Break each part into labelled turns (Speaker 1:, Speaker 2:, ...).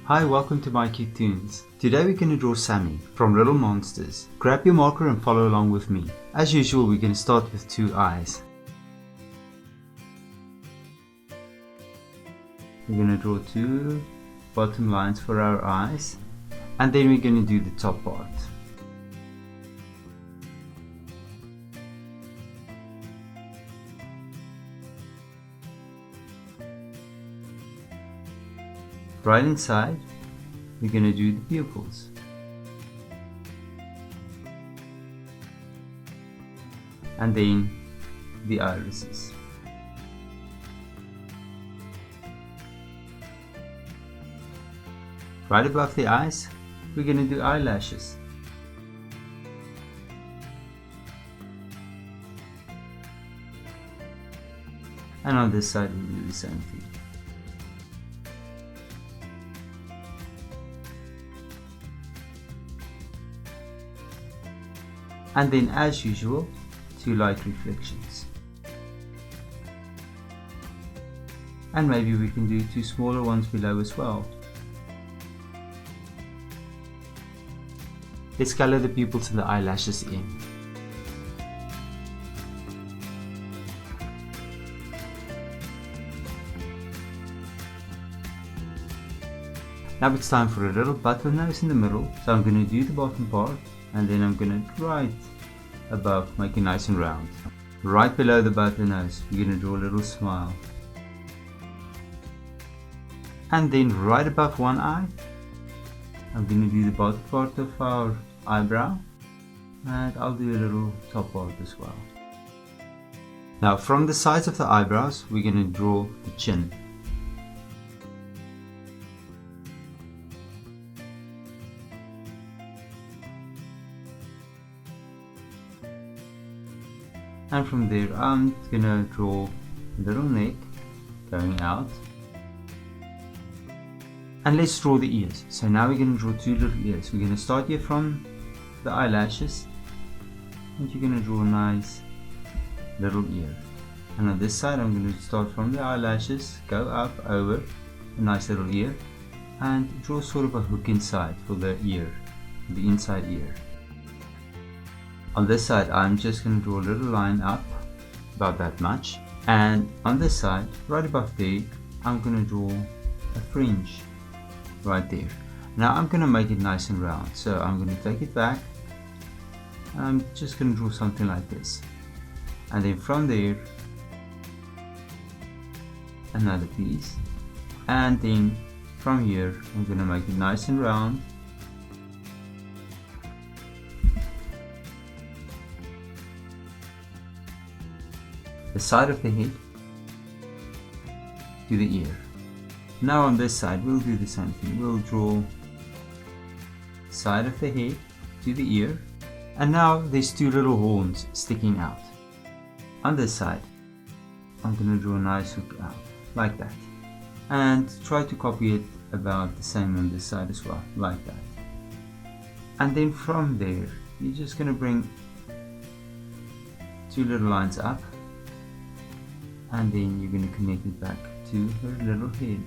Speaker 1: Hi, welcome to mycutetoons. Today we're going to draw Sami from Little Monsters. Grab your marker and follow along with me. As usual, we're going to start with two eyes. We're going to draw two bottom lines for our eyes, and then we're going to do the top part. Right inside, we're going to do the pupils. And then the irises. Right above the eyes, we're going to do eyelashes. And on this side, we'll do the same thing. And then, as usual, two light reflections. And maybe we can do two smaller ones below as well. Let's color the pupils and the eyelashes in. Now it's time for a little button nose in the middle, so I'm going to do the bottom part. And then I'm going to right above make it nice and round. Right below the button nose, we're going to draw a little smile. And then right above one eye, I'm going to do the bottom part of our eyebrow. And I'll do a little top part as well. Now from the sides of the eyebrows, we're going to draw the chin. And from there, I'm gonna draw a little neck going out. And let's draw the ears. So now we're gonna draw two little ears. We're gonna start here from the eyelashes. And you're gonna draw a nice little ear. And on this side, I'm gonna start from the eyelashes, go up over a nice little ear. And draw sort of a hook inside for the ear, the inside ear. On this side, I'm just going to draw a little line up, about that much. And on this side, right above there, I'm going to draw a fringe right there. Now I'm going to make it nice and round. So I'm going to take it back. And I'm just going to draw something like this. And then from there, another piece. And then from here, I'm going to make it nice and round. The side of the head to the ear. Now on this side we'll do the same thing. We'll draw the side of the head to the ear, and now there's two little horns sticking out. On this side I'm going to draw a nice hook out like that, and try to copy it about the same on this side as well, like that. And then from there you're just going to bring two little lines up. And then you're going to connect it back to her little head.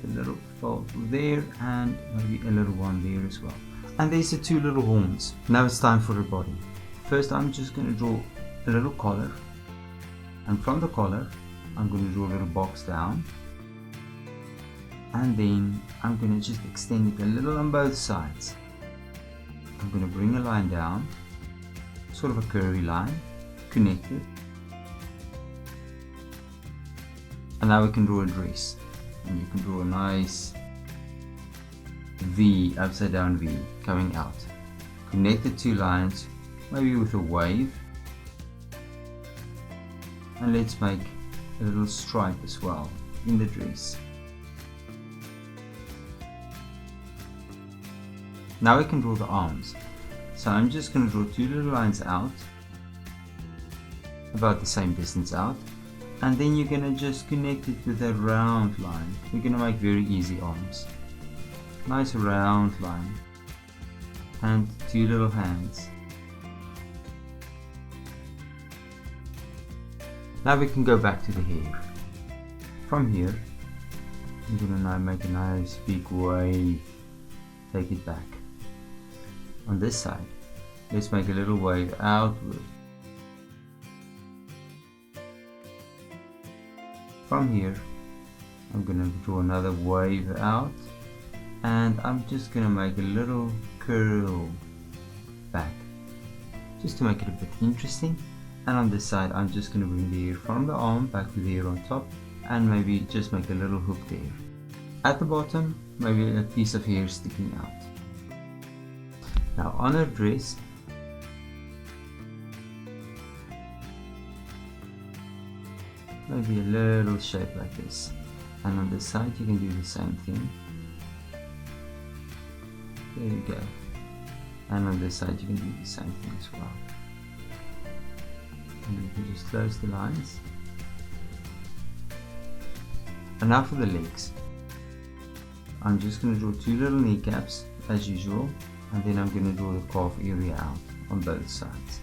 Speaker 1: The little fold there, and maybe a little one there as well. And there's the two little horns. Now it's time for her body. First I'm just going to draw a little collar. And from the collar, I'm going to draw a little box down. And then I'm going to just extend it a little on both sides. I'm going to bring a line down, sort of a curvy line, connect it. And now we can draw a dress, and you can draw a nice V, upside down V, coming out. Connect the two lines, maybe with a wave. And let's make a little stripe as well in the dress. Now we can draw the arms. So I'm just going to draw two little lines out, about the same distance out. And then you're going to just connect it with a round line. We're going to make very easy arms. Nice round line. And two little hands. Now we can go back to the hair. From here, I'm gonna now make a nice big wave. Take it back. On this side, let's make a little wave outward. From here, I'm gonna draw another wave out, and I'm just gonna make a little curl back, just to make it a bit interesting. And on this side, I'm just gonna bring the hair from the arm back to the hair on top, and maybe just make a little hook there. At the bottom, maybe a piece of hair sticking out. Now on her dress, maybe a little shape like this, and on this side you can do the same thing. There you go. And on this side you can do the same thing as well. And you can just close the lines. And now for the legs. I'm just going to draw two little kneecaps as usual, and then I'm going to draw the calf area out on both sides.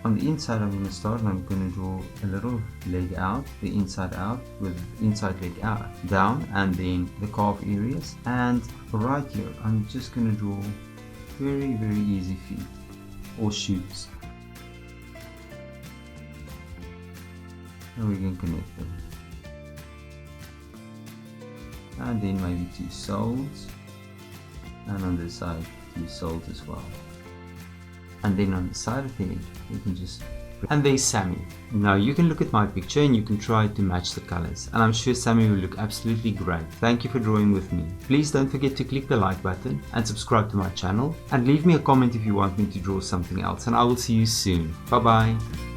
Speaker 1: On the inside I'm going to start, and I'm going to draw a little leg out, the inside out with inside leg out, down, and then the calf areas. And right here I'm just going to draw very easy feet or shoes, and we can connect them. And then maybe two soles, and on this side two soles as well. And then on the side of the head you can just... And there's Sami. Now you can look at my picture and you can try to match the colors, and I'm sure Sami will look absolutely great. Thank you for drawing with me. Please don't forget to click the like button and subscribe to my channel, and leave me a comment if you want me to draw something else, and I will see you soon. Bye bye.